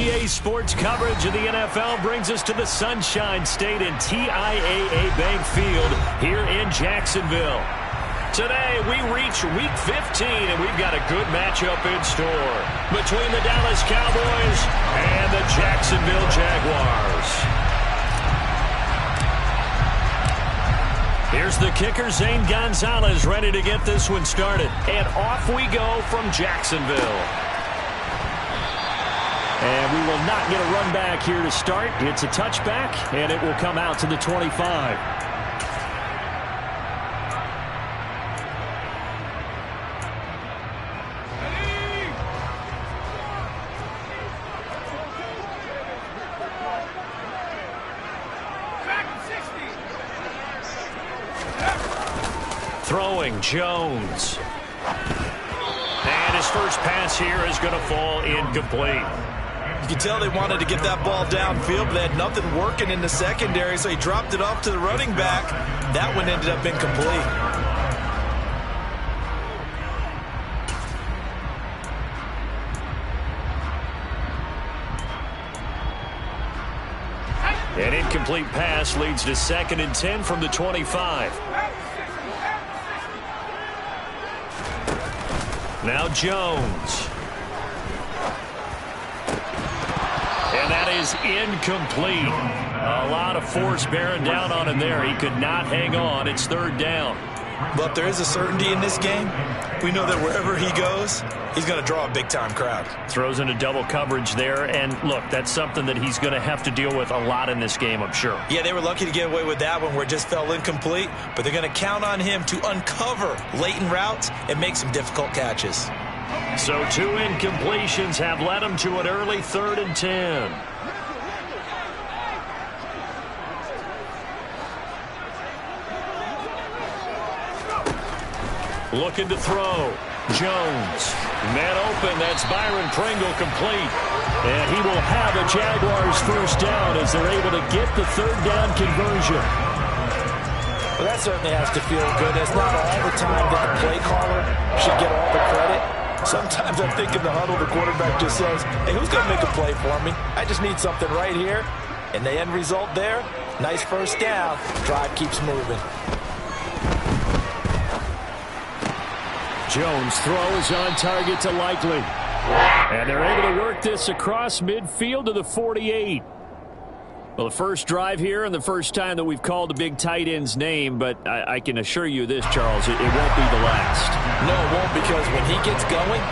EA Sports coverage of the NFL brings us to the Sunshine State and TIAA Bank Field here in Jacksonville. Today, we reach Week 15, and we've got a good matchup in store between the Dallas Cowboys and the Jacksonville Jaguars. Here's the kicker, Zane Gonzalez, ready to get this one started. And off we go from Jacksonville. And we will not get a run back here to start. It's a touchback, and it will come out to the 25. Throwing, Jones. And his first pass here is going to fall incomplete. You can tell they wanted to get that ball downfield, but they had nothing working in the secondary, so he dropped it off to the running back. That one ended up incomplete. An incomplete pass leads to 2nd and 10 from the 25. Now Jones. And that is incomplete. A lot of force bearing down on him there. He could not hang on. It's 3rd down. But there is a certainty in this game. We know that wherever he goes, he's going to draw a big-time crowd. Throws into double coverage there. And, look, that's something that he's going to have to deal with a lot in this game, I'm sure. Yeah, they were lucky to get away with that one where it just fell incomplete. But they're going to count on him to uncover latent routes and make some difficult catches. So 2 incompletions have led him to an early 3rd and 10. Looking to throw. Jones. Man open. That's Byron Pringle complete. And he will have a Jaguars first down as they're able to get the 3rd down conversion. Well, that certainly has to feel good. It's not all the time that the play caller should get all the credit. Sometimes I think in the huddle, the quarterback just says, hey, who's going to make a play for me? I just need something right here. And the end result there, nice first down. Drive keeps moving. Jones' throw is on target to Likely. And they're able to work this across midfield to the 48. Well, the first drive here and the first time that we've called a big tight end's name, but I can assure you this, Charles, it won't be the last. No, it won't, because when he gets going,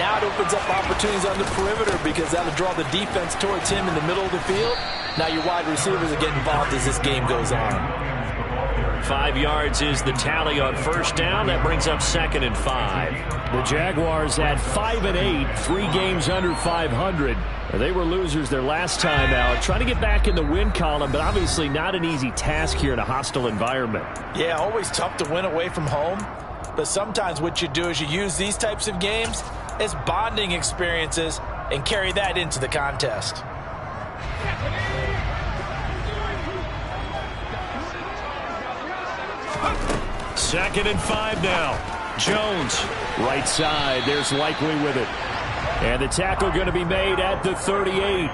now it opens up opportunities on the perimeter because that'll draw the defense towards him in the middle of the field. Now your wide receivers are getting involved as this game goes on. 5 yards is the tally on first down. That brings up 2nd and 5. The Jaguars at 5 and 8, 3 games under 500. They were losers their last time out, trying to get back in the win column, but obviously not an easy task here in a hostile environment. Yeah, always tough to win away from home. But sometimes what you do is you use these types of games as bonding experiences and carry that into the contest. 2nd and 5 now. Jones, right side. There's Likely with it. And the tackle going to be made at the 38.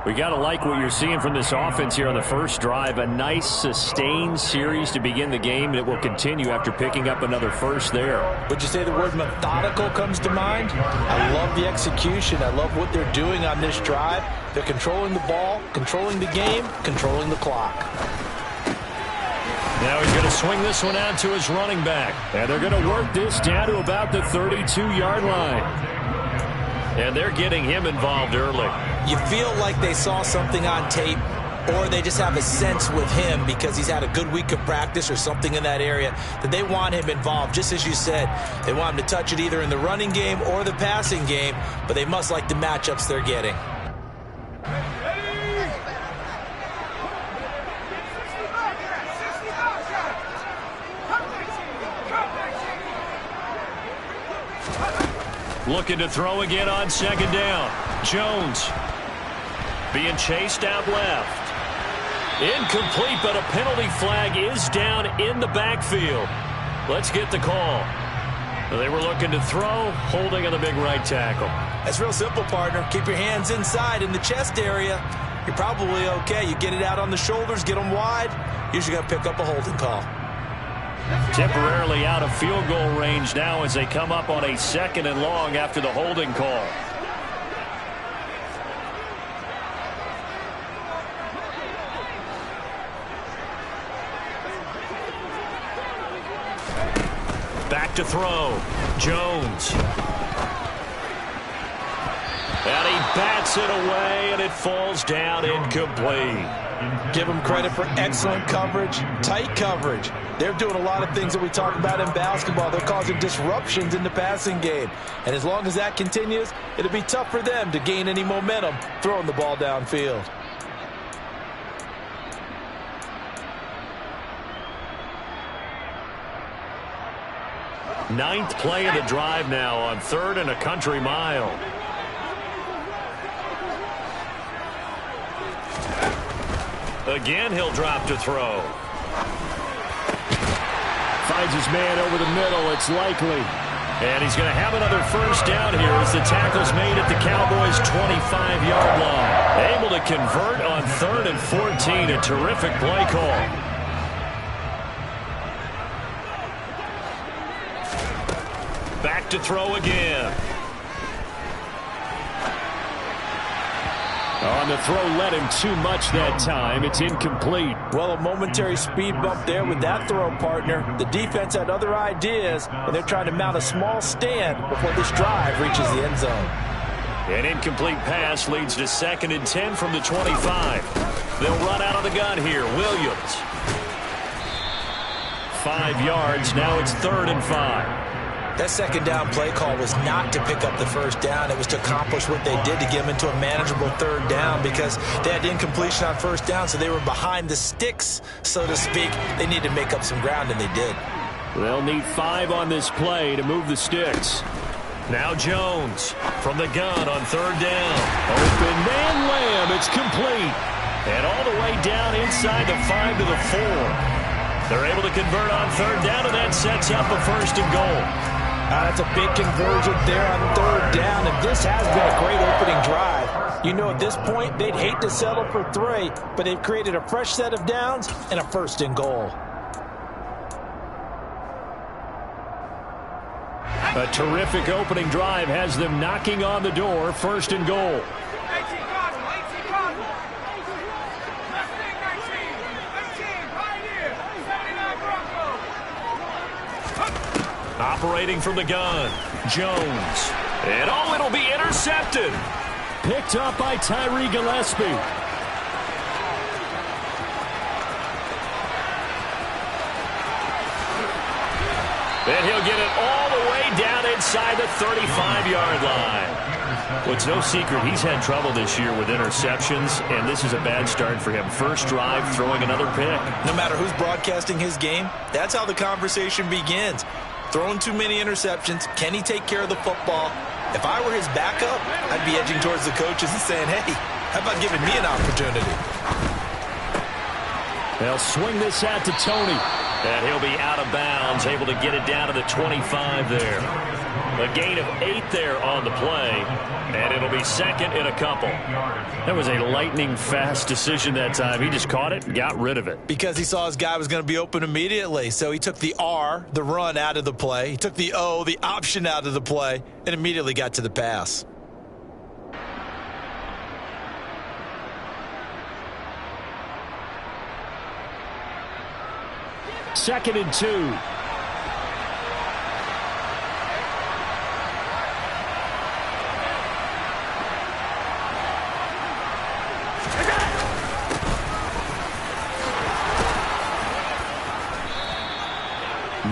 We got to like what you're seeing from this offense here on the first drive. A nice, sustained series to begin the game, and it will continue after picking up another first there. Would you say the word methodical comes to mind? I love the execution. I love what they're doing on this drive. They're controlling the ball, controlling the game, controlling the clock. Now he's going to swing this one out to his running back. And they're going to work this down to about the 32-yard line. And they're getting him involved early. You feel like they saw something on tape, or they just have a sense with him because he's had a good week of practice or something in that area that they want him involved. Just as you said, they want him to touch it either in the running game or the passing game, but they must like the matchups they're getting. Looking to throw again on 2nd down. Jones being chased out left. Incomplete, but a penalty flag is down in the backfield. Let's get the call. They were looking to throw, holding on the big right tackle. That's real simple, partner. Keep your hands inside in the chest area. You're probably okay. You get it out on the shoulders, get them wide. Usually going to pick up a holding call. Temporarily out of field goal range now as they come up on a 2nd and long after the holding call. Back to throw. Jones. And he bats it away, and it falls down incomplete. Give them credit for excellent coverage, tight coverage. They're doing a lot of things that we talk about in basketball. They're causing disruptions in the passing game. And as long as that continues, it'll be tough for them to gain any momentum throwing the ball downfield. Ninth play of the drive now on 3rd and a country mile. Again, he'll drop to throw. Finds his man over the middle. It's likely. And he's going to have another first down here as the tackle's made at the Cowboys' 25-yard line. Able to convert on 3rd and 14. A terrific play call. Back to throw again. On the throw, led him too much that time. It's incomplete. Well, a momentary speed bump there with that throw, partner. The defense had other ideas, and they're trying to mount a small stand before this drive reaches the end zone. An incomplete pass leads to 2nd and 10 from the 25. They'll run out of the gun here. Williams. 5 yards. Now it's 3rd and 5. That 2nd down play call was not to pick up the first down. It was to accomplish what they did to get them into a manageable 3rd down because they had incompletion on 1st down, so they were behind the sticks, so to speak. They needed to make up some ground, and they did. They'll need 5 on this play to move the sticks. Now Jones from the gun on 3rd down. Open man Lamb. It's complete. And all the way down inside the 5 to the 4. They're able to convert on 3rd down, and that sets up a 1st and goal. That's a big conversion there on 3rd down, and this has been a great opening drive. You know, at this point, they'd hate to settle for 3, but they've created a fresh set of downs and a 1st and goal. A terrific opening drive has them knocking on the door. 1st and goal. Operating from the gun, Jones. And it'll be intercepted. Picked up by Tyree Gillespie. And he'll get it all the way down inside the 35-yard line. Well, it's no secret he's had trouble this year with interceptions, and this is a bad start for him. First drive, throwing another pick. No matter who's broadcasting his game, that's how the conversation begins. Throwing too many interceptions. Can he take care of the football? If I were his backup, I'd be edging towards the coaches and saying, hey, how about giving me an opportunity? They'll swing this out to Tony. And he'll be out of bounds, able to get it down to the 25 there. A gain of 8 there on the play, and it'll be 2nd and a couple. That was a lightning-fast decision that time. He just caught it and got rid of it. Because he saw his guy was going to be open immediately, so he took the R, the run, out of the play. He took the O, the option, out of the play, and immediately got to the pass. Second and 2.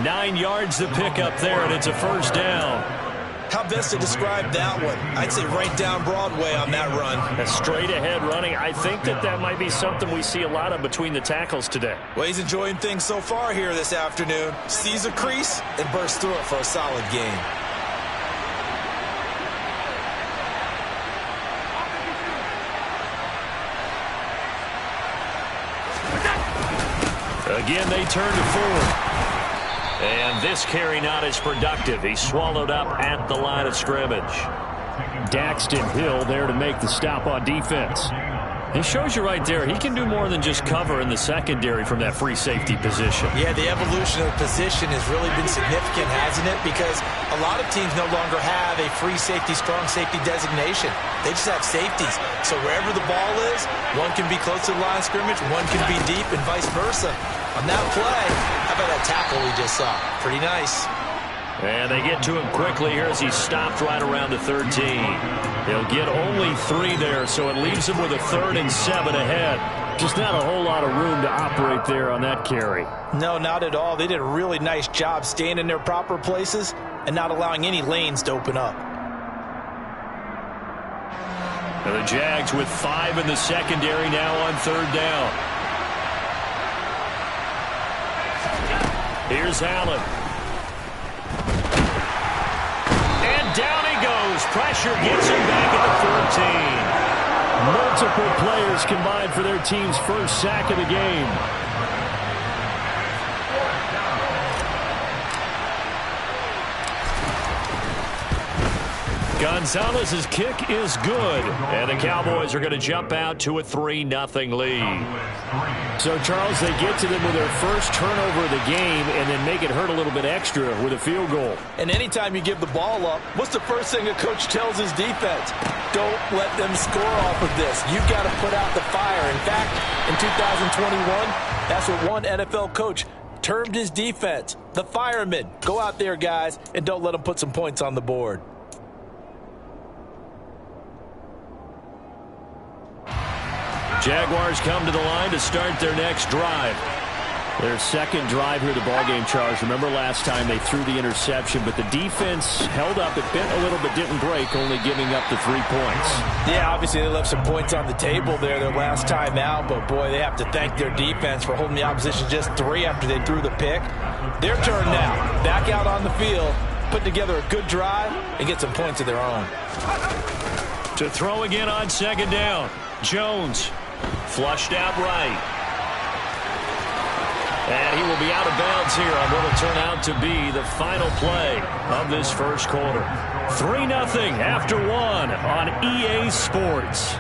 Nine yards to pick up there, and it's a 1st down. How best to describe that one? I'd say right down Broadway on that run. A straight-ahead running. I think that might be something we see a lot of between the tackles today. Well, he's enjoying things so far here this afternoon. Sees a crease and bursts through it for a solid gain. Again, they turn to 4. And this carry not as productive. He's swallowed up at the line of scrimmage. Daxton Hill there to make the stop on defense. He shows you right there, he can do more than just cover in the secondary from that free safety position. Yeah, the evolution of the position has really been significant, hasn't it? Because a lot of teams no longer have a free safety, strong safety designation. They just have safeties. So wherever the ball is, one can be close to the line of scrimmage, one can be deep, and vice versa. On that play, how about that tackle we just saw? Pretty nice. And they get to him quickly here as he's stopped right around the 13. He'll get only 3 there, so it leaves him with a 3rd and 7 ahead. Just not a whole lot of room to operate there on that carry. No, not at all. They did a really nice job staying in their proper places and not allowing any lanes to open up. And the Jags with 5 in the secondary now on 3rd down. Here's Allen. And down he goes. Pressure gets him back at the 14. Multiple players combined for their team's first sack of the game. Gonzalez's kick is good, and the Cowboys are going to jump out to a 3-0 lead. So, Charles, they get to them with their first turnover of the game and then make it hurt a little bit extra with a field goal. And anytime you give the ball up, what's the first thing a coach tells his defense? Don't let them score off of this. You've got to put out the fire. In fact, in 2021, that's what one NFL coach termed his defense, the firemen. Go out there, guys, and don't let them put some points on the board. Jaguars come to the line to start their next drive. Their second drive here, the ballgame, Charles. Remember last time they threw the interception, but the defense held up. It bent a little but didn't break, only giving up the 3 points. Yeah, obviously they left some points on the table there their last time out, but boy, they have to thank their defense for holding the opposition just 3 after they threw the pick. Their turn now. Back out on the field, put together a good drive, and get some points of their own. To throw again on second down. Jones. Flushed out right. And he will be out of bounds here on what will turn out to be the final play of this first quarter. 3-0 after 1 on EA Sports.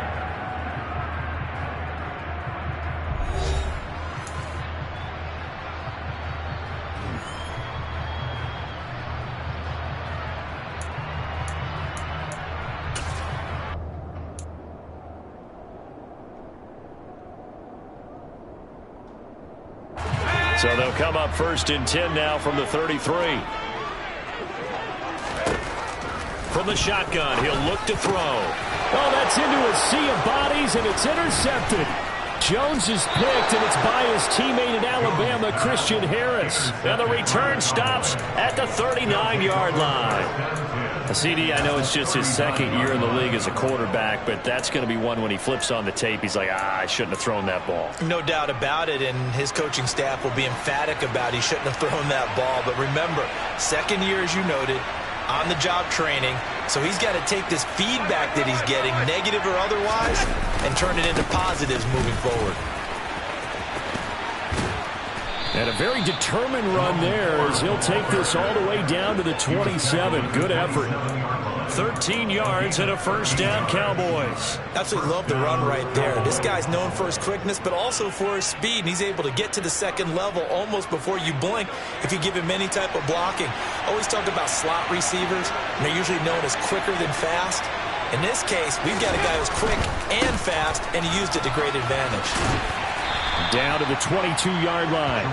So they'll come up 1st and 10 now from the 33. From the shotgun, he'll look to throw. Oh, that's into a sea of bodies, and it's intercepted. Jones is picked, and it's by his teammate in Alabama, Christian Harris. And the return stops at the 39-yard line. CD, I know it's just his second year in the league as a quarterback, but that's going to be one when he flips on the tape. He's like, I shouldn't have thrown that ball. No doubt about it, and his coaching staff will be emphatic about he shouldn't have thrown that ball. But remember, second year, as you noted, on-the-job training, so he's got to take this feedback that he's getting, negative or otherwise, and turn it into positives moving forward. And a very determined run there as he'll take this all the way down to the 27. Good effort. 13 yards and a first down, Cowboys. Absolutely love the run right there. This guy's known for his quickness, but also for his speed. And he's able to get to the second level almost before you blink if you give him any type of blocking. Always talk about slot receivers, and they're usually known as quicker than fast. In this case, we've got a guy who's quick and fast, and he used it to great advantage. Down to the 22-yard line.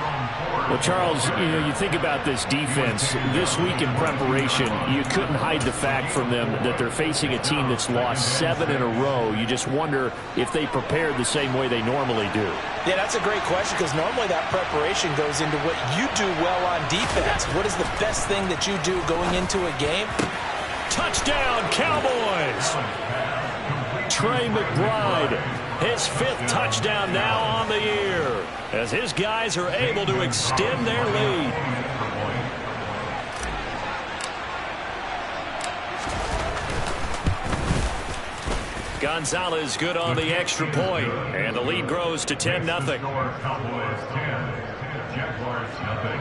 Well, Charles, you think about this defense. This week in preparation, you couldn't hide the fact from them that they're facing a team that's lost 7 in a row. You just wonder if they prepared the same way they normally do. Yeah, that's a great question because normally that preparation goes into what you do well on defense. What is the best thing that you do going into a game? Touchdown, Cowboys! Trey McBride. His 5th touchdown now on the year as his guys are able to extend their lead. Gonzalez good on the extra point, and the lead grows to 10-0. Cowboys 10, Jaguars nothing.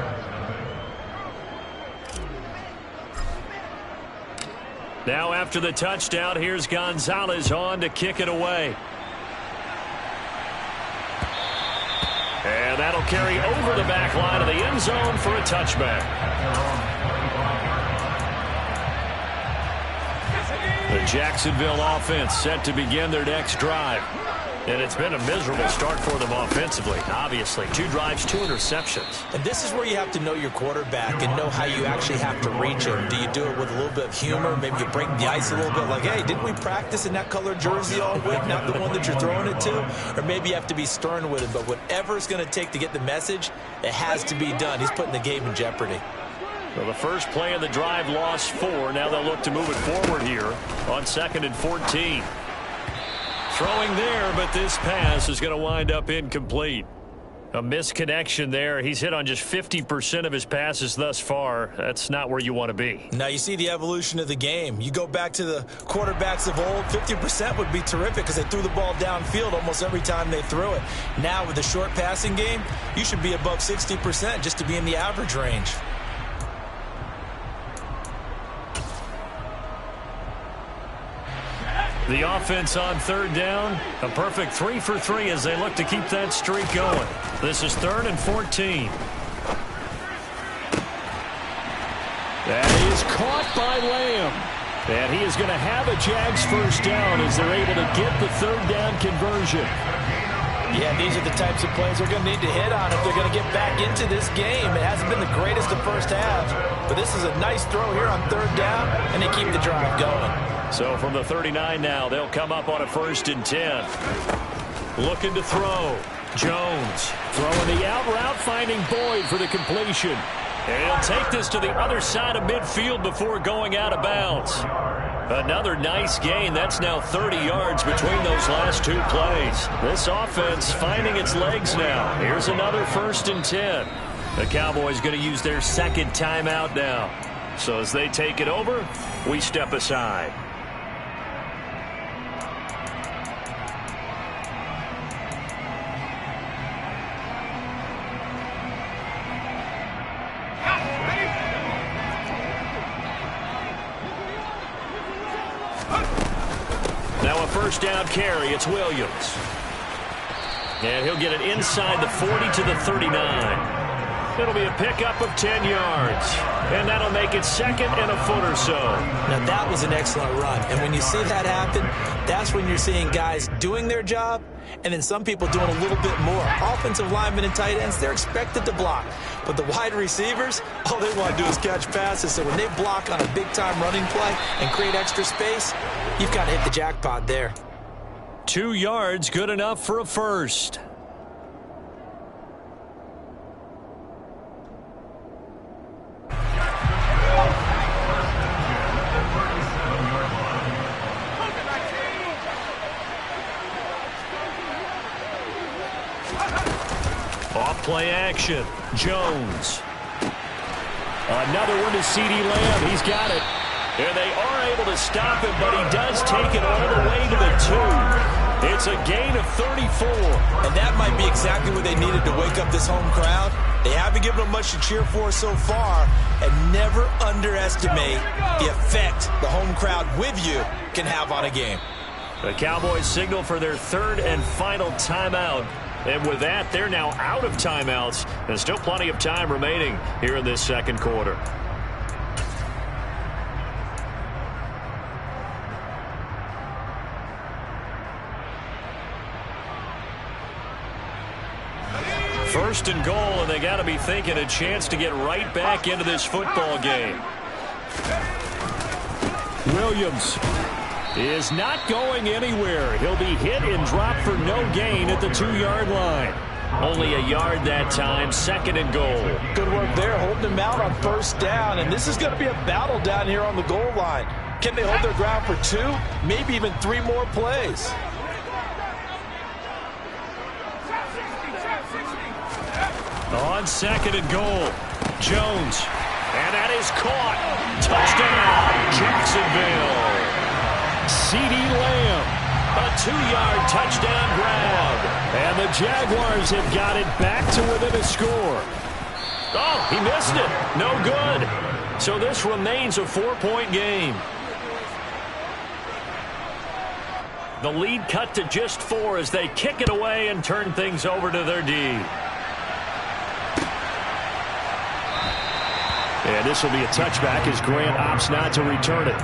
Now after the touchdown, here's Gonzalez on to kick it away. And that'll carry over the back line of the end zone for a touchback. The Jacksonville offense set to begin their next drive. And it's been a miserable start for them offensively. Obviously, 2 drives, 2 interceptions. And this is where you have to know your quarterback and know how you actually have to reach him. Do you do it with a little bit of humor? Maybe you break the ice a little bit like, hey, didn't we practice in that color jersey all week, not the one that you're throwing it to? Or maybe you have to be stern with him. But whatever it's going to take to get the message, it has to be done. He's putting the game in jeopardy. Well, the first play of the drive lost 4. Now they'll look to move it forward here on 2nd and 14. Throwing there, but this pass is going to wind up incomplete. A misconnection there. He's hit on just 50% of his passes thus far. That's not where you want to be. Now you see the evolution of the game. You go back to the quarterbacks of old, 50% would be terrific because they threw the ball downfield almost every time they threw it. Now with the short passing game, you should be above 60% just to be in the average range. The offense on 3rd down, a perfect 3 for 3 as they look to keep that streak going. This is 3rd and 14. That is caught by Lamb. And he is going to have a Jags first down as they're able to get the 3rd down conversion. Yeah, these are the types of plays they're going to need to hit on if they're going to get back into this game. It hasn't been the greatest of first halves, but this is a nice throw here on 3rd down, and they keep the drive going. So from the 39 now, they'll come up on a 1st and 10. Looking to throw. Jones throwing the out route, finding Boyd for the completion. And he'll take this to the other side of midfield before going out of bounds. Another nice gain. That's now 30 yards between those last 2 plays. This offense finding its legs now. Here's another 1st and 10. The Cowboys going to use their 2nd timeout now. So as they take it over, we step aside. Now a 1st down carry. It's Williams. And he'll get it inside the 40 to the 39. It'll be a pickup of 10 yards. And that'll make it 2nd and a foot or so. Now that was an excellent run. And when you see that happen, that's when you're seeing guys doing their job and then some people doing a little bit more. Offensive linemen and tight ends, they're expected to block. But the wide receivers, all they want to do is catch passes. So when they block on a big-time running play and create extra space, you've got to hit the jackpot there. 2 yards, good enough for a first. Off-play action. Jones. Another one to C.D. Lamb. He's got it. And they are able to stop him, but he does take it all the way to the 2. It's a gain of 34. And that might be exactly what they needed to wake up this home crowd. They haven't given them much to cheer for so far. And never underestimate the effect the home crowd with you can have on a game. The Cowboys signal for their 3rd and final timeout. And with that, they're now out of timeouts. There's still plenty of time remaining here in this 2nd quarter. First and goal, and they got to be thinking a chance to get right back into this football game. Williams is not going anywhere. He'll be hit and dropped for no gain at the 2-yard line. Only a yard that time, 2nd and goal. Good work there, holding him out on 1st down. And this is going to be a battle down here on the goal line. Can they hold their ground for 2, maybe even 3 more plays? On 2nd and goal, Jones. And that is caught. Touchdown, Jacksonville. C.D. Lamb, a 2-yard touchdown grab. And the Jaguars have got it back to within a score. Oh, he missed it. No good. So this remains a 4-point game. The lead cut to just 4 as they kick it away and turn things over to their D. And this will be a touchback as Grant opts not to return it.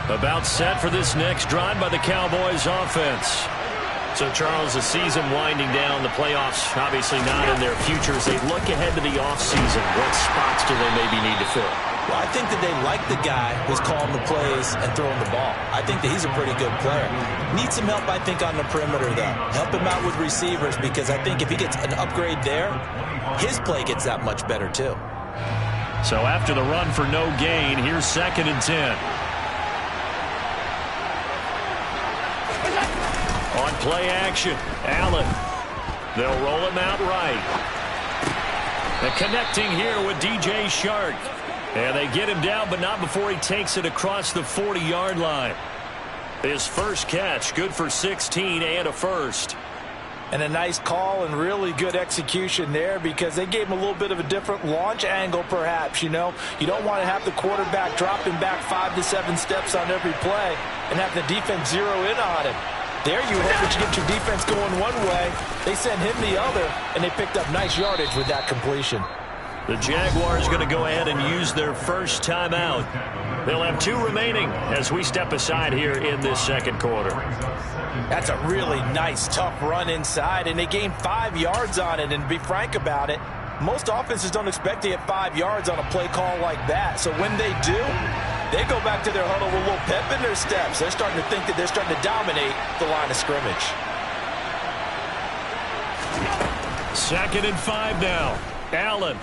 About set for this next drive by the Cowboys offense. So, Charles, the season winding down, the playoffs obviously not in their future. As they look ahead to the offseason, what spots do they maybe need to fill? Well, I think that they like the guy who's calling the plays and throwing the ball. I think that he's a pretty good player. Needs some help, I think, on the perimeter, though. Help him out with receivers, because I think if he gets an upgrade there, his play gets that much better, too. So after the run for no gain, here's 2nd and 10. On play action, Allen. They'll roll him out right. And connecting here with DJ Shark. And they get him down, but not before he takes it across the 40-yard line. His first catch, good for 16 and a first. And a nice call and really good execution there, because they gave him a little bit of a different launch angle, perhaps. You know, you don't want to have the quarterback dropping back 5 to 7 steps on every play and have the defense zero in on him. There you hope that you get your defense going one way. They send him the other, and they picked up nice yardage with that completion. The Jaguars going to go ahead and use their first timeout. They'll have 2 remaining as we step aside here in this second quarter. That's a really nice, tough run inside, and they gained 5 yards on it. And to be frank about it, most offenses don't expect to get 5 yards on a play call like that. So when they do, they go back to their huddle with a little pep in their steps. They're starting to think that they're starting to dominate the line of scrimmage. 2nd and 5 now. Allen.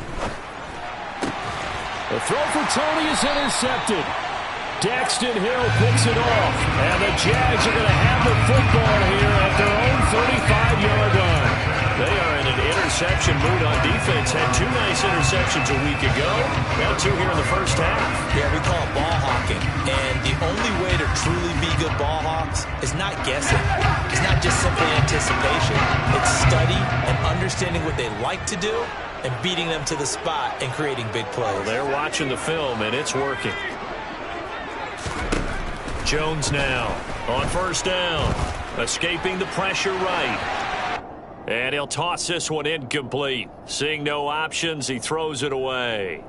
The throw for Tony is intercepted. Daxton Hill picks it off. And the Jags are going to have the football here at their own 35-yard line. They are in an interception mood on defense. Had 2 nice interceptions a week ago. Now 2 here in the first half. Yeah, we call it ball hawking. And the only way to truly be good ball hawks is not guessing. It's not just simply anticipation. It's study and understanding what they like to do and beating them to the spot and creating big plays. Well, they're watching the film, and it's working. Jones now on first down. Escaping the pressure right. And he'll toss this one incomplete. Seeing no options, he throws it away.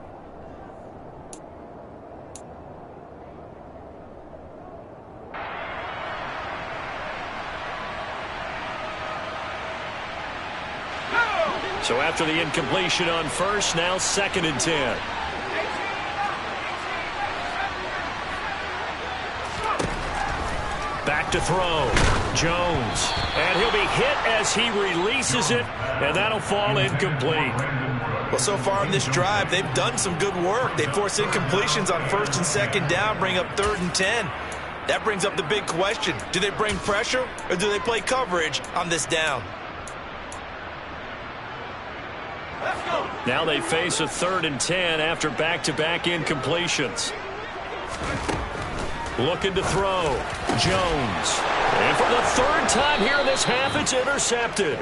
So after the incompletion on first, now 2nd and 10. Back to throw. Jones. And he'll be hit as he releases it, and that'll fall incomplete. Well, so far on this drive, they've done some good work. They force incompletions on 1st and 2nd down, bring up 3rd and 10. That brings up the big question. Do they bring pressure, or do they play coverage on this down? Now they face a 3rd and 10 after back-to-back incompletions. Looking to throw. Jones. And for the 3rd time here in this half, it's intercepted.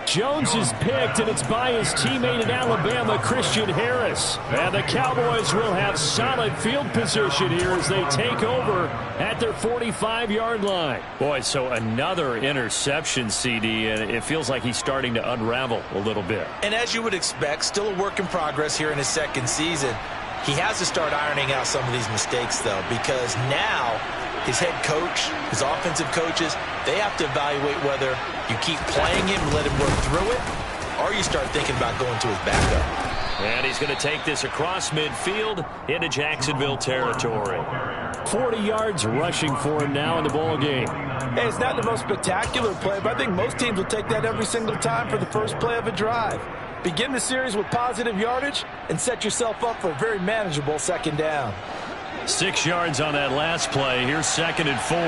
Jones is picked, and it's by his teammate in Alabama, Christian Harris. And the Cowboys will have solid field position here as they take over at their 45-yard line. Boy, so another interception, CD, and it feels like he's starting to unravel a little bit. And as you would expect, still a work in progress here in his 2nd season. He has to start ironing out some of these mistakes, though, because now his head coach, his offensive coaches, they have to evaluate whether you keep playing him and let him work through it, or you start thinking about going to his backup. And he's going to take this across midfield into Jacksonville territory. 40 yards rushing for him now in the ball game. Hey, it's not the most spectacular play, but I think most teams will take that every single time for the first play of a drive. Begin the series with positive yardage and set yourself up for a very manageable 2nd down. 6 yards on that last play. Here's 2nd and 4.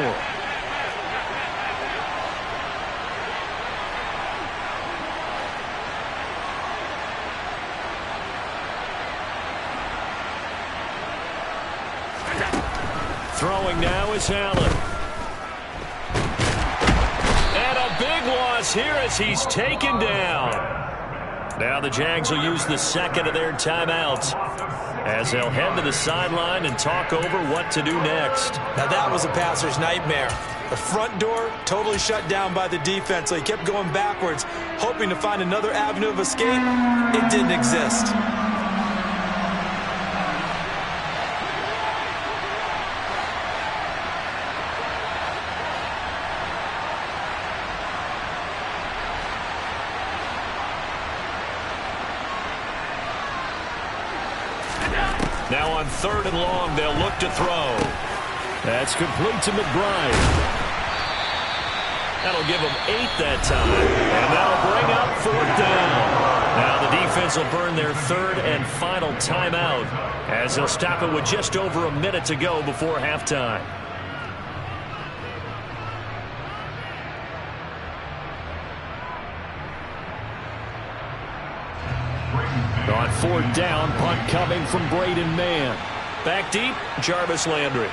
Throwing now is Allen. And a big across here as he's taken down. Now the Jags will use the second of their timeouts as they'll head to the sideline and talk over what to do next. Now that was a passer's nightmare. The front door totally shut down by the defense, so he kept going backwards, hoping to find another avenue of escape. It didn't exist. Now on 3rd and long, they'll look to throw. That's complete to McBride. That'll give them 8 that time. And that'll bring up 4th down. Now the defense will burn their 3rd and final timeout as they'll stop it with just over a minute to go before halftime. On 4th down, punt coming from Braden Mann. Back deep, Jarvis Landry.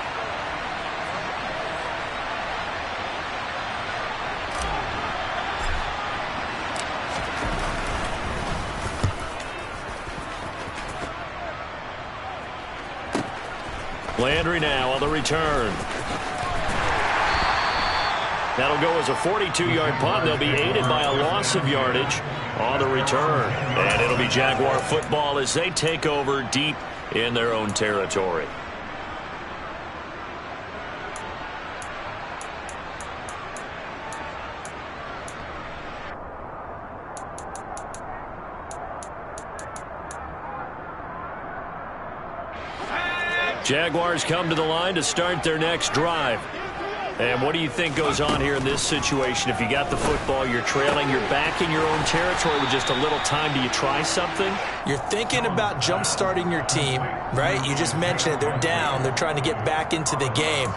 Landry now on the return. That'll go as a 42-yard punt. They'll be aided by a loss of yardage on the return. And it'll be Jaguar football as they take over deep in their own territory. Jaguars come to the line to start their next drive. And what do you think goes on here in this situation? If you got the football, you're trailing, you're back in your own territory with just a little time. Do you try something? You're thinking about jump-starting your team, right? You just mentioned it. They're down. They're trying to get back into the game.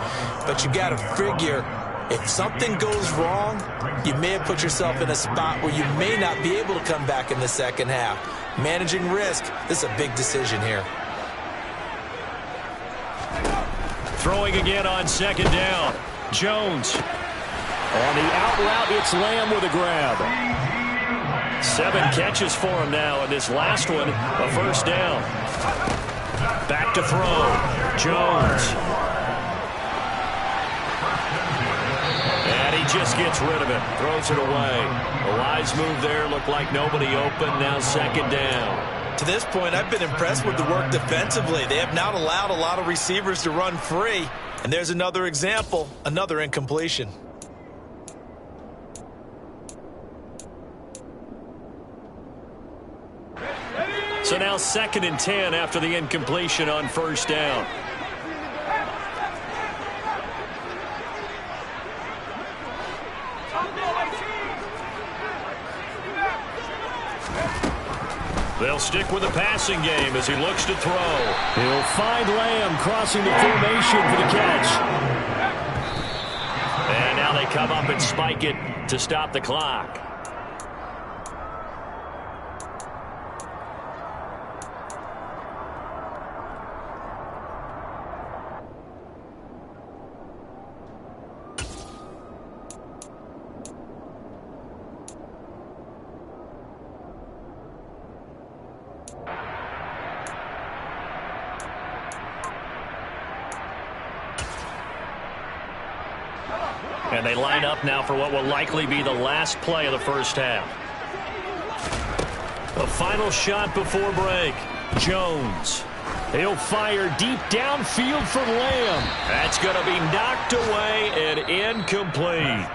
But you got to figure, if something goes wrong, you may have put yourself in a spot where you may not be able to come back in the second half. Managing risk, this is a big decision here. Throwing again on 2nd down. Jones. On the out route, it's Lamb with a grab. 7 catches for him now, and this last one, a 1st down. Back to throw. Jones. And he just gets rid of it. Throws it away. A wise move there. Looked like nobody open. Now 2nd down. To this point, I've been impressed with the work defensively. They have not allowed a lot of receivers to run free. And there's another example, another incompletion. So now 2nd and 10 after the incompletion on 1st down. They'll stick with the passing game as he looks to throw. He'll find Lamb crossing the formation for the catch. And now they come up and spike it to stop the clock. And they line up now for what will likely be the last play of the 1st half. The final shot before break. Jones. He'll fire deep downfield for Lamb. That's going to be knocked away and incomplete.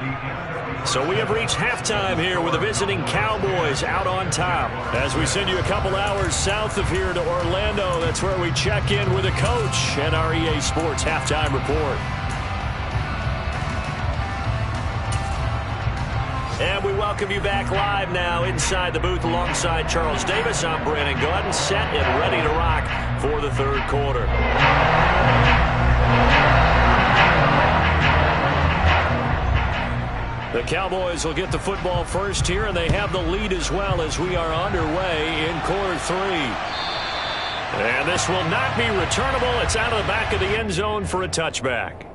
So we have reached halftime here with the visiting Cowboys out on top. As we send you a couple hours south of here to Orlando, that's where we check in with the coach and our EA Sports halftime report. And we welcome you back live now inside the booth alongside Charles Davis. I'm Brandon Gordon, set and ready to rock for the 3rd quarter. The Cowboys will get the football first here, and they have the lead as well as we are underway in quarter 3. And this will not be returnable. It's out of the back of the end zone for a touchback.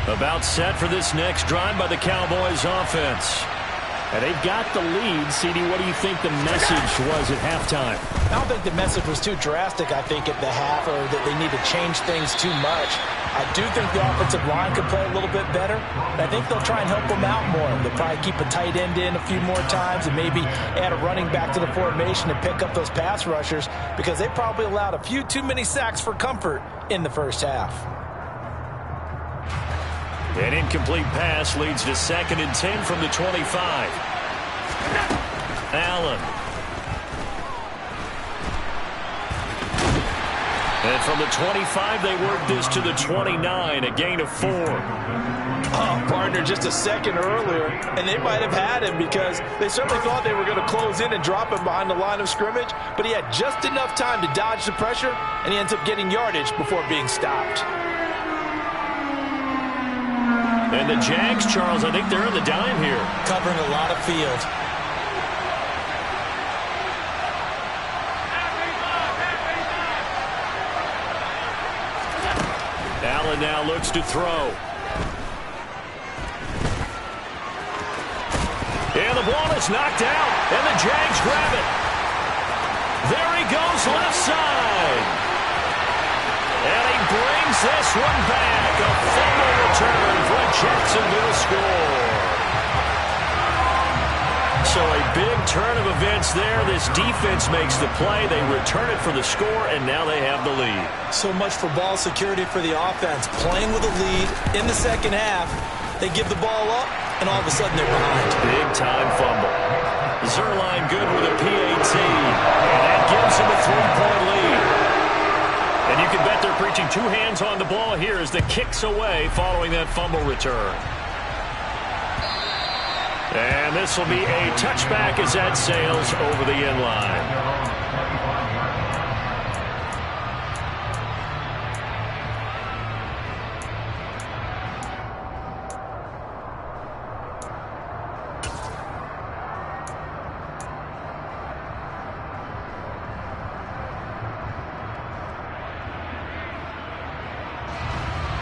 About set for this next drive by the Cowboys offense. And they've got the lead. CD, what do you think the message was at halftime? I don't think the message was too drastic, I think, at the half, or that they need to change things too much. I do think the offensive line could play a little bit better. And I think they'll try and help them out more. They'll probably keep a tight end in a few more times and maybe add a running back to the formation and pick up those pass rushers, because they probably allowed a few too many sacks for comfort in the first half. An incomplete pass leads to 2nd and 10 from the 25. Allen. And from the 25, they work this to the 29, a gain of 4. Oh, partner, just a second earlier, and they might have had him, because they certainly thought they were going to close in and drop him behind the line of scrimmage, but he had just enough time to dodge the pressure, and he ends up getting yardage before being stopped. And the Jags, Charles, I think they're in the dime here. Covering a lot of field. Allen now looks to throw. And the ball is knocked out, and the Jags grab it. There he goes, left side. And he brings this one back. A fumble return for a Jacksonville score. So a big turn of events there. This defense makes the play. They return it for the score, and now they have the lead. So much for ball security for the offense. Playing with a lead in the second half. They give the ball up, and all of a sudden they're behind. Big-time fumble. Zerline good with a PAT. And that gives him a 3-point lead. And you can bet they're preaching 2 hands on the ball here as the kick's away following that fumble return. And this will be a touchback as that sails over the end line.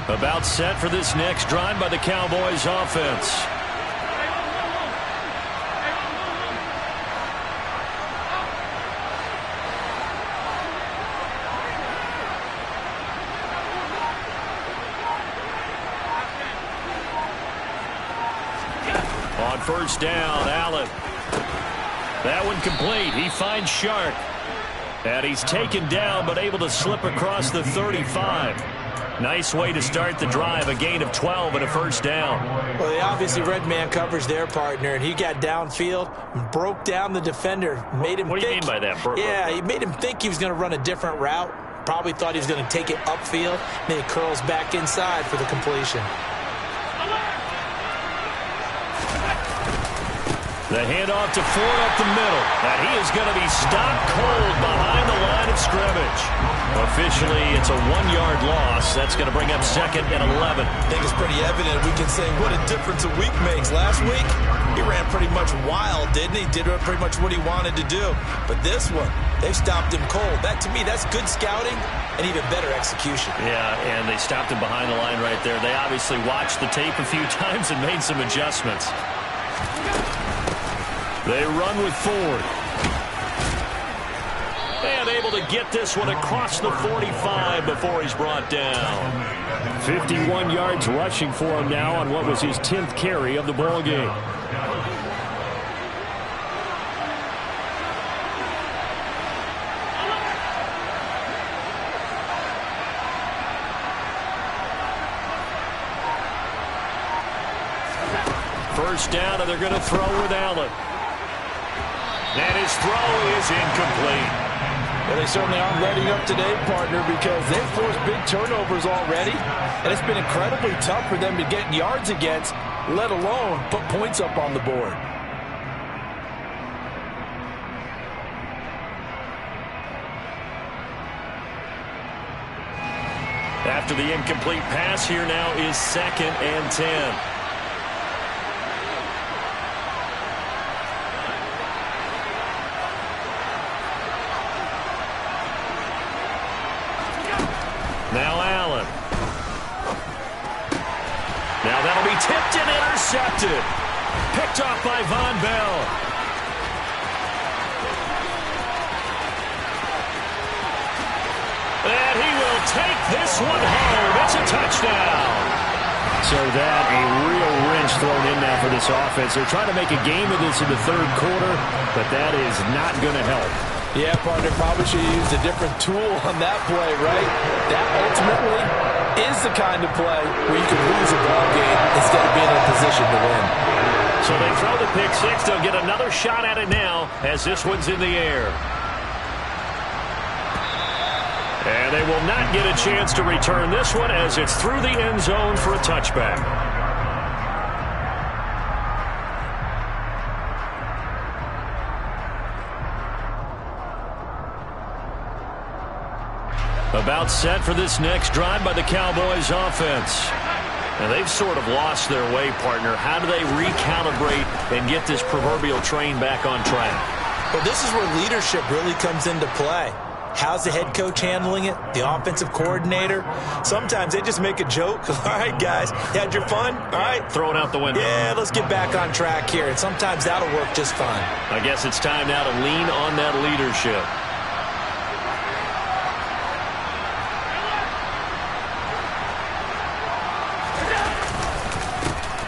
About set for this next drive by the Cowboys offense. On first down, Allen. That one complete. He finds Shark. And he's taken down but able to slip across the 35. Nice way to start the drive, a gain of 12 and a first down. Well, they obviously red man coverage their partner, and he got downfield, broke down the defender, made him What do you mean by that? Yeah, he made him think he was going to run a different route. Probably thought he was going to take it upfield. Then he curls back inside for the completion. The handoff to Ford up the middle. And he is going to be stopped cold behind the line of scrimmage. Officially, it's a 1-yard loss. That's going to bring up 2nd and 11. I think it's pretty evident. We can say what a difference a week makes. Last week, he ran pretty much wild, didn't he? Did pretty much what he wanted to do. But this one, they stopped him cold. That, to me, that's good scouting and even better execution. Yeah, and they stopped him behind the line right there. They obviously watched the tape a few times and made some adjustments. They run with Ford. And able to get this one across the 45 before he's brought down. 51 yards rushing for him now on what was his 10th carry of the ball game. First down, and they're going to throw with Allen. And his throw is incomplete. Well, they certainly aren't letting up today, partner, because they've forced big turnovers already, and it's been incredibly tough for them to get yards against, let alone put points up on the board. After the incomplete pass, here now is 2nd and 10. Now Allen. intercepted. Picked off by Von Bell. And he will take this one home. It's a touchdown. So that, a real wrench thrown in now for this offense. They're trying to make a game of this in the third quarter, but that is not going to help. Yeah, partner, probably should have used a different tool on that play, right? That ultimately is the kind of play where you can lose a ball game instead of being in a position to win. So they throw the pick six. They'll get another shot at it now as this one's in the air. And they will not get a chance to return this one as it's through the end zone for a touchback. About set for this next drive by the Cowboys offense. And they've sort of lost their way, partner. How do they recalibrate and get this proverbial train back on track? Well, this is where leadership really comes into play. How's the head coach handling it? The offensive coordinator? Sometimes they just make a joke. All right, guys, you had your fun? All right. Throw it out the window. Yeah, let's get back on track here. And sometimes that'll work just fine. I guess it's time now to lean on that leadership.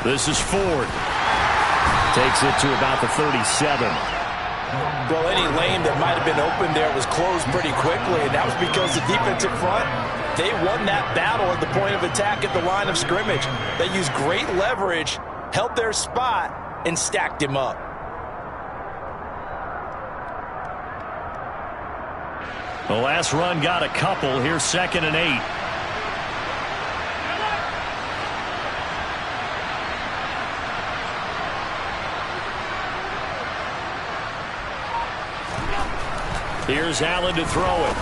This is Ford. Takes it to about the 37. Well, any lane that might have been open there was closed pretty quickly, and that was because the defensive front, they won that battle at the point of attack at the line of scrimmage. They used great leverage, held their spot, and stacked him up. The last run got a couple. Here's 2nd and 8. Here's Allen to throw it.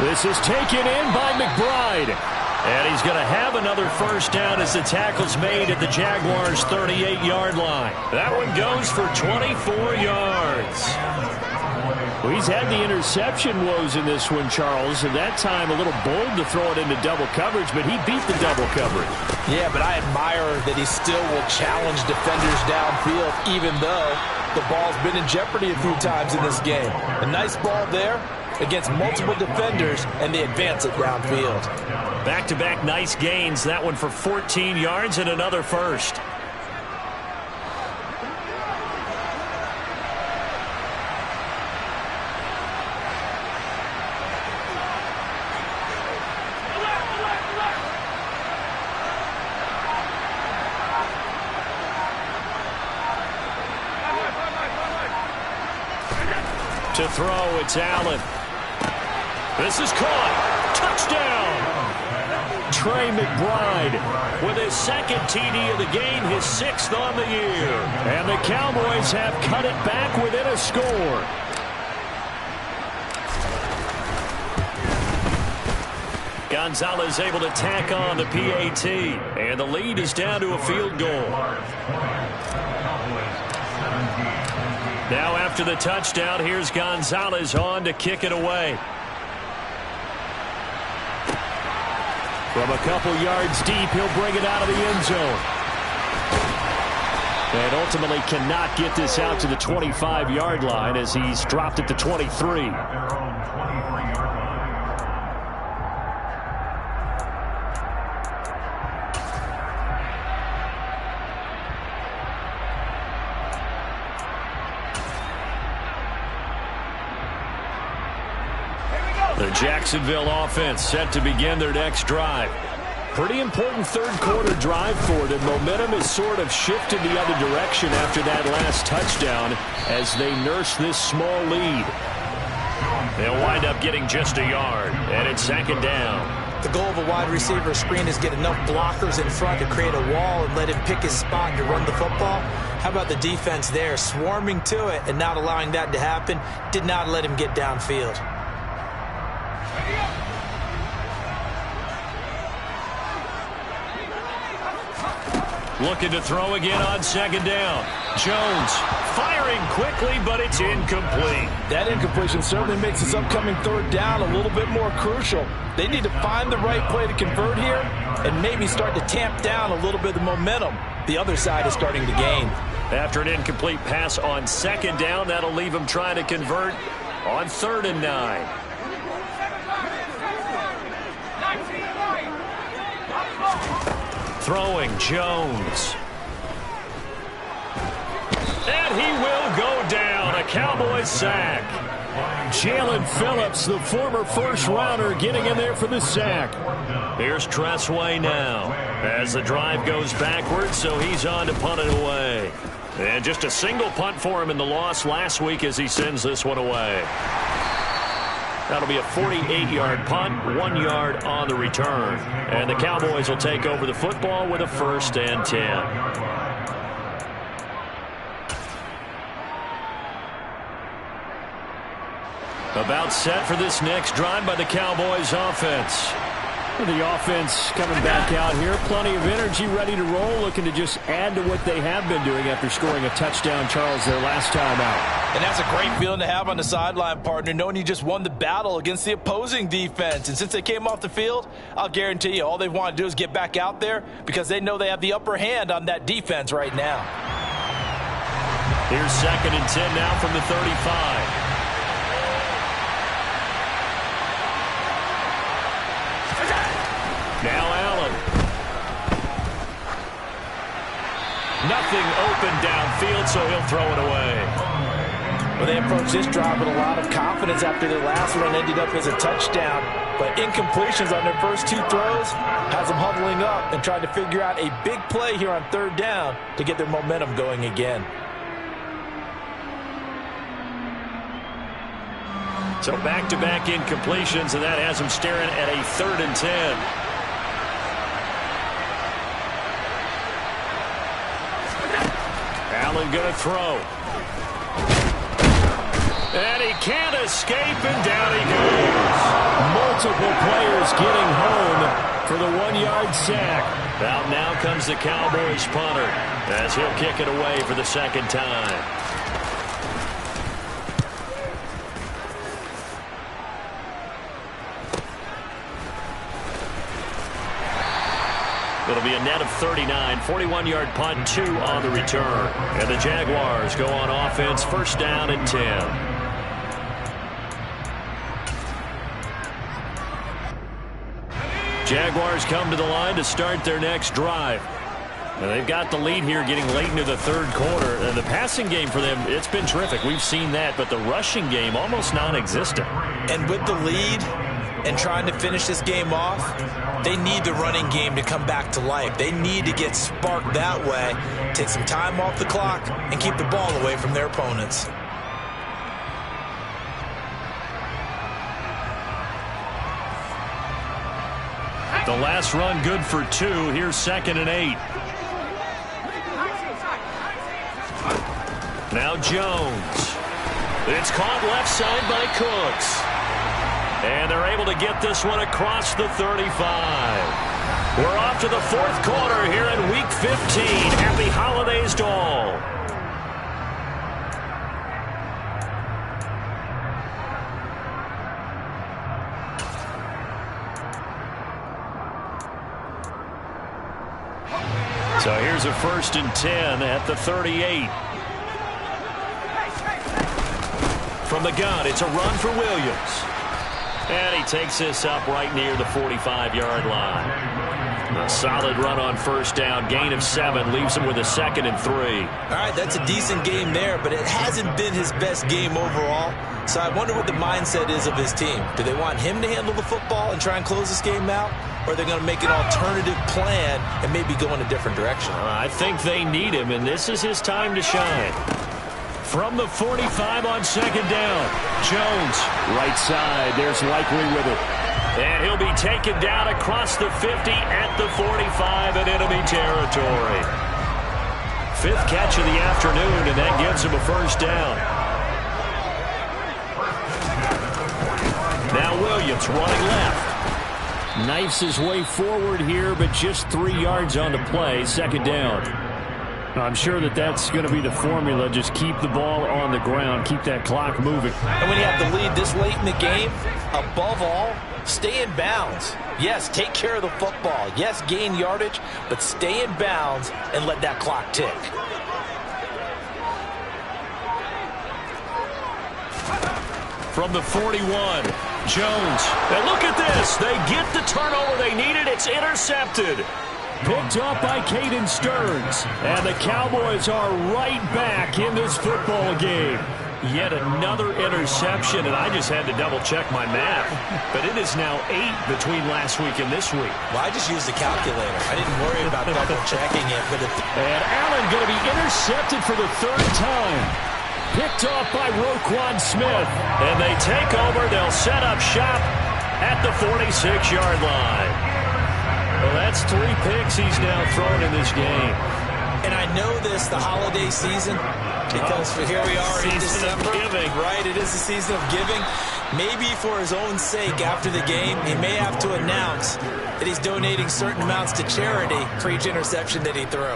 This is taken in by McBride. And he's going to have another first down as the tackle's made at the Jaguars' 38-yard line. That one goes for 24 yards. Well, he's had the interception woes in this one, Charles, and that time a little bold to throw it into double coverage, but he beat the double coverage. Yeah, but I admire that he still will challenge defenders downfield, even though the ball's been in jeopardy a few times in this game. A nice ball there against multiple defenders, and they advance it downfield. Back-to-back nice gains. That one for 14 yards and another first. To throw, it's Allen. This is caught. Touchdown! Trey McBride with his 2nd TD of the game, his 6th on the year. And the Cowboys have cut it back within a score. Gonzalez able to tack on the PAT. And the lead is down to a field goal. Now after the touchdown, here's Gonzalez on to kick it away. From a couple yards deep, he'll bring it out of the end zone. And ultimately cannot get this out to the 25-yard line as he's dropped at the 23. The Jacksonville offense set to begin their next drive. Pretty important third quarter drive for them. Momentum has sort of shifted the other direction after that last touchdown as they nurse this small lead. They'll wind up getting just a yard, and it's 2nd down. The goal of a wide receiver screen is get enough blockers in front to create a wall and let him pick his spot to run the football. How about the defense there, swarming to it and not allowing that to happen? Did not let him get downfield. Looking to throw again on 2nd down. Jones firing quickly, but it's incomplete. That incompletion certainly makes this upcoming 3rd down a little bit more crucial. They need to find the right play to convert here, and maybe start to tamp down a little bit of the momentum the other side is starting to gain. After an incomplete pass on second down, that'll leave him trying to convert on 3rd and 9. Throwing Jones. And he will go down. A Cowboys sack. Jalen Phillips, the former first-rounder, getting in there for the sack. Here's Tressway now as the drive goes backwards, so he's on to punt it away. And just a single punt for him in the loss last week as he sends this one away. That'll be a 48-yard punt, 1 yard on the return. And the Cowboys will take over the football with a 1st and 10. About set for this next drive by the Cowboys offense. The offense coming back out here. Plenty of energy, ready to roll, looking to just add to what they have been doing after scoring a touchdown, Charles, their last time out. And that's a great feeling to have on the sideline, partner, knowing you just won the battle against the opposing defense. And since they came off the field, I'll guarantee you all they want to do is get back out there because they know they have the upper hand on that defense right now. Here's 2nd and 10 now from the 35. Now Allen. Nothing open downfield, so he'll throw it away. Well, they approached this drive with a lot of confidence after their last one ended up as a touchdown. But incompletions on their first 2 throws has them huddling up and trying to figure out a big play here on 3rd down to get their momentum going again. So back-to-back incompletions, and that has them staring at a 3rd and 10. Allen going to throw. And he can't escape, and down he goes. Multiple players getting home for the 1-yard sack. Out now comes the Cowboys punter as he'll kick it away for the 2nd time. It'll be a net of 39, 41-yard punt, 2 on the return. And the Jaguars go on offense, 1st down and 10. Jaguars come to the line to start their next drive. And they've got the lead here getting late into the 3rd quarter. And the passing game for them, it's been terrific. We've seen that, but the rushing game almost non-existent. And with the lead and trying to finish this game off, they need the running game to come back to life. They need to get sparked that way, take some time off the clock, and keep the ball away from their opponents. The last run good for 2. Here's 2nd and 8. Now Jones. It's caught left side by Cooks. And they're able to get this one across the 35. We're off to the 4th quarter here in Week 15. Happy holidays to all. So here's a 1st and 10 at the 38. From the gun, it's a run for Williams. And he takes this up right near the 45-yard line. A solid run on 1st down. Gain of 7 leaves him with a 2nd and 3. All right, that's a decent game there, but it hasn't been his best game overall. So I wonder what the mindset is of his team. Do they want him to handle the football and try and close this game out? Or are they going to make an alternative plan and maybe go in a different direction? I think they need him, and this is his time to shine. From the 45 on 2nd down, Jones. Right side, there's Likely with it. And he'll be taken down across the 50 at the 45 in enemy territory. 5th catch of the afternoon, and that gives him a 1st down. Now Williams running left. Knifes his way forward here, but just 3 yards on the play. 2nd down. I'm sure that's going to be the formula. Just keep the ball on the ground. Keep that clock moving. And when you have the lead this late in the game, above all, stay in bounds. Yes, take care of the football. Yes, gain yardage, but stay in bounds and let that clock tick. From the 41, Jones. And look at this. They get the turnover they needed. It's intercepted. Picked up by Caden Stearns. And the Cowboys are right back in this football game. Yet another interception, and I just had to double-check my math. But it is now 8 between last week and this week. Well, I just used the calculator. I didn't worry about double-checking it. And Allen going to be intercepted for the 3rd time. Picked off by Roquan Smith. And they take over. They'll set up shop at the 46-yard line. Well, that's 3 picks he's now thrown in this game. And I know this, the holiday season, because here we are in December. Right, it is the season of giving. Maybe for his own sake after the game, he may have to announce that he's donating certain amounts to charity for each interception that he threw.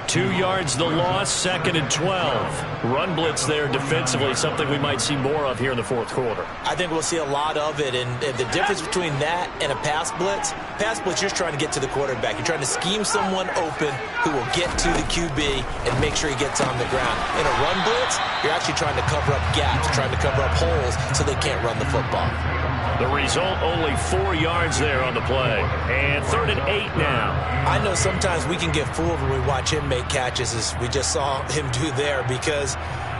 2 yards the loss, 2nd and 12. Run blitz there defensively, something we might see more of here in the 4th quarter. I think we'll see a lot of it, and the difference between that and a pass blitz, you're trying to get to the quarterback. You're trying to scheme someone open who will get to the QB and make sure he gets on the ground. In a run blitz, you're actually trying to cover up gaps, trying to cover up holes so they can't run the football. The result, only 4 yards there on the play. And 3rd and 8 now. I know sometimes we can get fooled when we watch him make catches, as we just saw him do there, because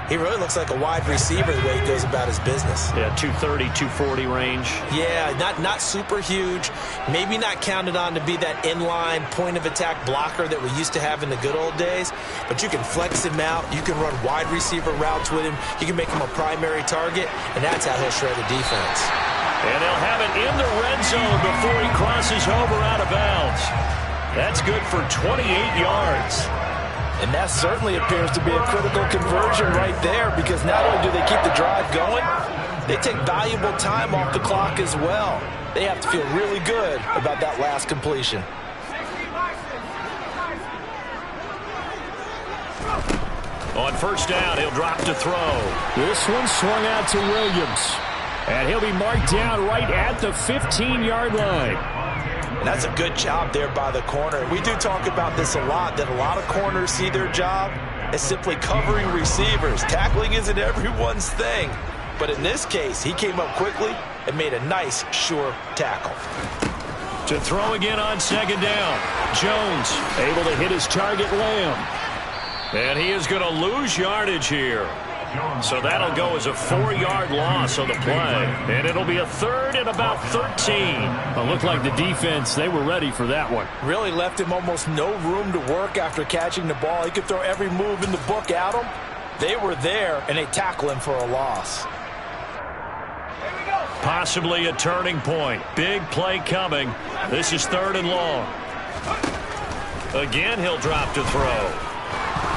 he really looks like a wide receiver the way he goes about his business. Yeah, 230, 240 range. Yeah, not super huge. Maybe not counted on to be that inline point-of-attack blocker that we used to have in the good old days. But you can flex him out. You can run wide receiver routes with him. You can make him a primary target, and that's how he'll shred a defense. And they'll have it in the red zone before he crosses over out of bounds. That's good for 28 yards. And that certainly appears to be a critical conversion right there, because not only do they keep the drive going, they take valuable time off the clock as well. They have to feel really good about that last completion. On 1st down, he'll drop to throw. This one swung out to Williams. And he'll be marked down right at the 15-yard line. And that's a good job there by the corner. We do talk about this a lot, that a lot of corners see their job as simply covering receivers. Tackling isn't everyone's thing. But in this case, he came up quickly and made a nice, sure tackle. To throw again on 2nd down. Jones able to hit his target, Lamb. And he is going to lose yardage here. So that'll go as a 4-yard loss on the play. And it'll be a 3rd and about 13. It looked like the defense, they were ready for that one. Really left him almost no room to work after catching the ball. He could throw every move in the book at him. They were there, and they tackle him for a loss. Possibly a turning point. Big play coming. This is 3rd and long. Again, he'll drop to throw.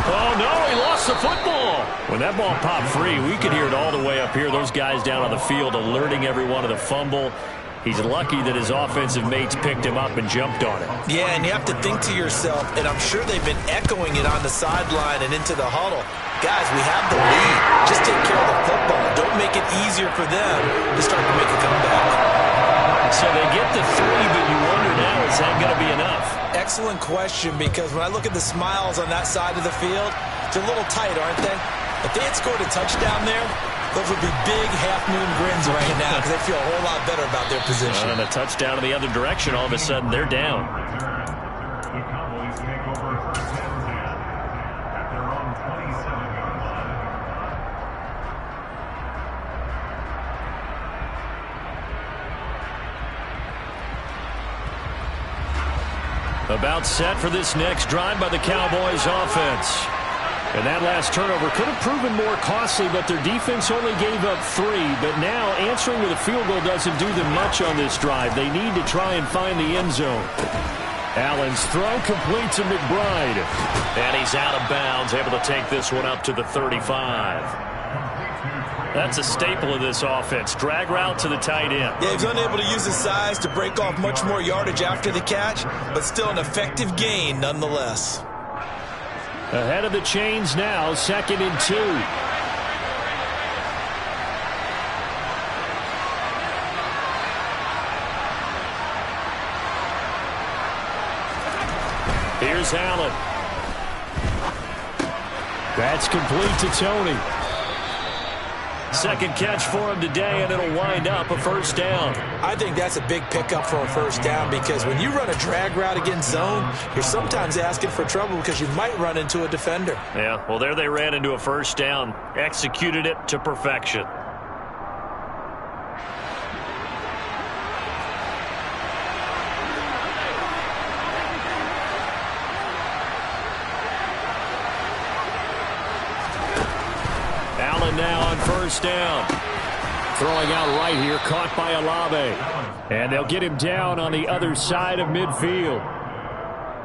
Oh, no, he lost the football. When that ball popped free, we could hear it all the way up here. Those guys down on the field alerting everyone of the fumble. He's lucky that his offensive mates picked him up and jumped on it. Yeah, and you have to think to yourself, and I'm sure they've been echoing it on the sideline and into the huddle. Guys, we have the lead. Just take care of the football. Don't make it easier for them to start to make a comeback. So they get the 3, but you wonder now, is that going to be enough? Excellent question, because when I look at the smiles on that side of the field, they're a little tight, aren't they? If they had scored a touchdown there, those would be big half-moon grins right now, because they feel a whole lot better about their position. And a touchdown in the other direction, all of a sudden they're down. The Cowboys take over 10-10 at their own 27-yard line. About set for this next drive by the Cowboys offense. And that last turnover could have proven more costly, but their defense only gave up 3. But now answering with a field goal doesn't do them much on this drive. They need to try and find the end zone. Allen's throw complete to McBride. And he's out of bounds, able to take this one up to the 35. That's a staple of this offense. Drag route to the tight end. Yeah, he's unable to use his size to break off much more yardage after the catch, but still an effective gain nonetheless. Ahead of the chains now, 2nd and 2. Here's Allen. That's complete to Tony. Second catch for him today, and it'll wind up a first down. I think that's a big pickup for a first down because when you run a drag route against zone, you're sometimes asking for trouble because you might run into a defender. Yeah, well, there they ran into a first down. Executed it to perfection. Now on first down. Throwing out right here, caught by Olave. And they'll get him down on the other side of midfield.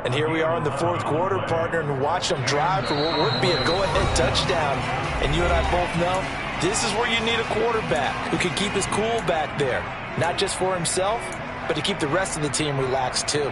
And here we are in the 4th quarter, partner, and watch them drive for what would be a go-ahead touchdown. And you and I both know this is where you need a quarterback who can keep his cool back there. Not just for himself, but to keep the rest of the team relaxed too.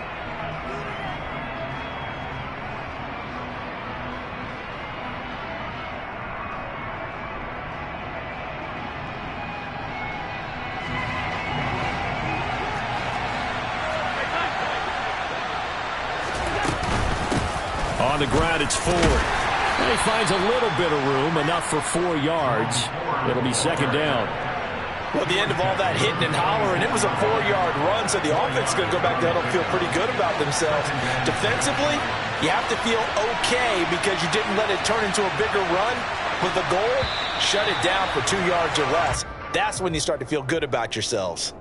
On the ground, it's Ford. And he finds a little bit of room, enough for 4 yards. It'll be 2nd down. Well, at the end of all that hitting and hollering, it was a 4-yard run, so the offense is going to go back there and feel pretty good about themselves. Defensively, you have to feel okay because you didn't let it turn into a bigger run. With the goal, shut it down for 2 yards or less. That's when you start to feel good about yourselves.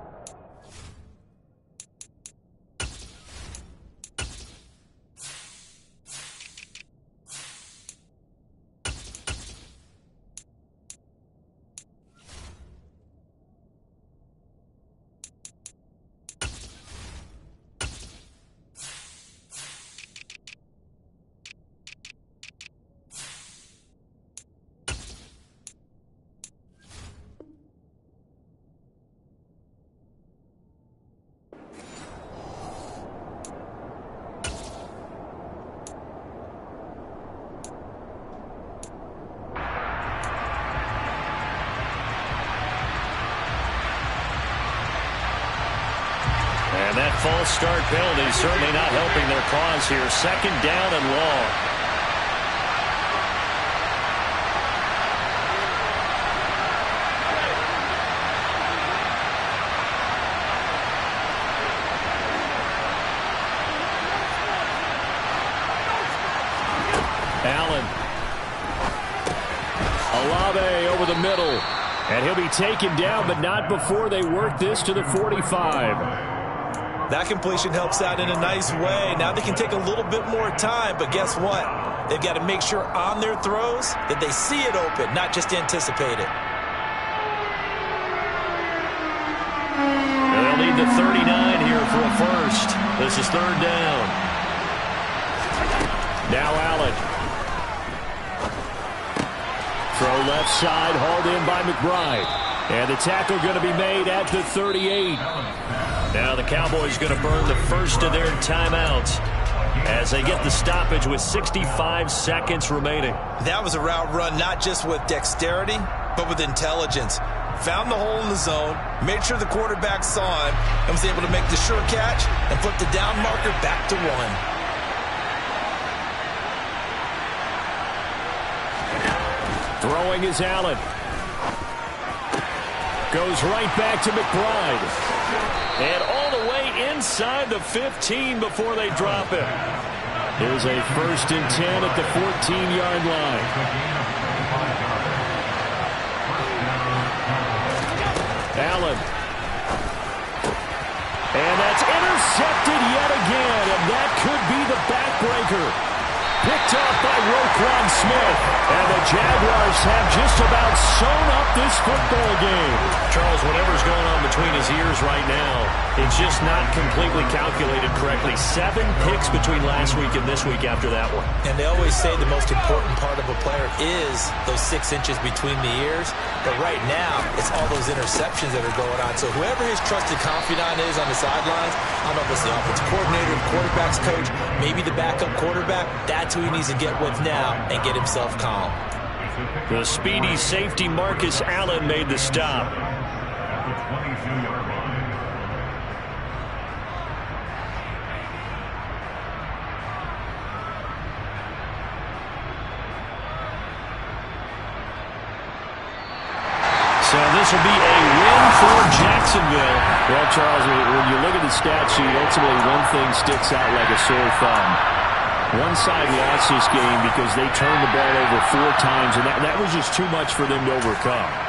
And that false start penalty certainly not helping their cause here. 2nd down and long. Allen. Olave over the middle. And he'll be taken down, but not before they work this to the 45. That completion helps out in a nice way. Now they can take a little bit more time, but guess what? They've got to make sure on their throws that they see it open, not just anticipate it. They'll need the 39 here for a first. This is 3rd down. Now Allen. Throw left side, hauled in by McBride. And the tackle going to be made at the 38. Now the Cowboys going to burn the first of their timeouts as they get the stoppage with 65 seconds remaining. That was a route run not just with dexterity, but with intelligence. Found the hole in the zone, made sure the quarterback saw him, and was able to make the sure catch and flip the down marker back to 1. Throwing is Allen. Goes right back to McBride. And all the way inside the 15 before they drop it. Here's a 1st and 10 at the 14-yard line. Allen. And that's intercepted yet again, and that could be the backbreaker. Picked off by Roquan Smith. And the Jaguars have just about sewn up this football game. Charles, whatever's going on between his ears right now, it's just not completely calculated correctly. 7 picks between last week and this week after that one. And they always say the most important part of a player is those 6 inches between the ears. But right now, it's all those interceptions that are going on. So whoever his trusted confidant is on the sidelines, I don't know if it's the offensive coordinator, the quarterback's coach, maybe the backup quarterback, that's who he needs to get with now and get himself calm. The speedy safety Marcus Allen made the stop. At the 22-yard line. So this will be a win for Jacksonville. Well, Charles, when you look at the stat sheet, ultimately one thing sticks out like a sore thumb. One side lost this game because they turned the ball over 4 times, and that was just too much for them to overcome.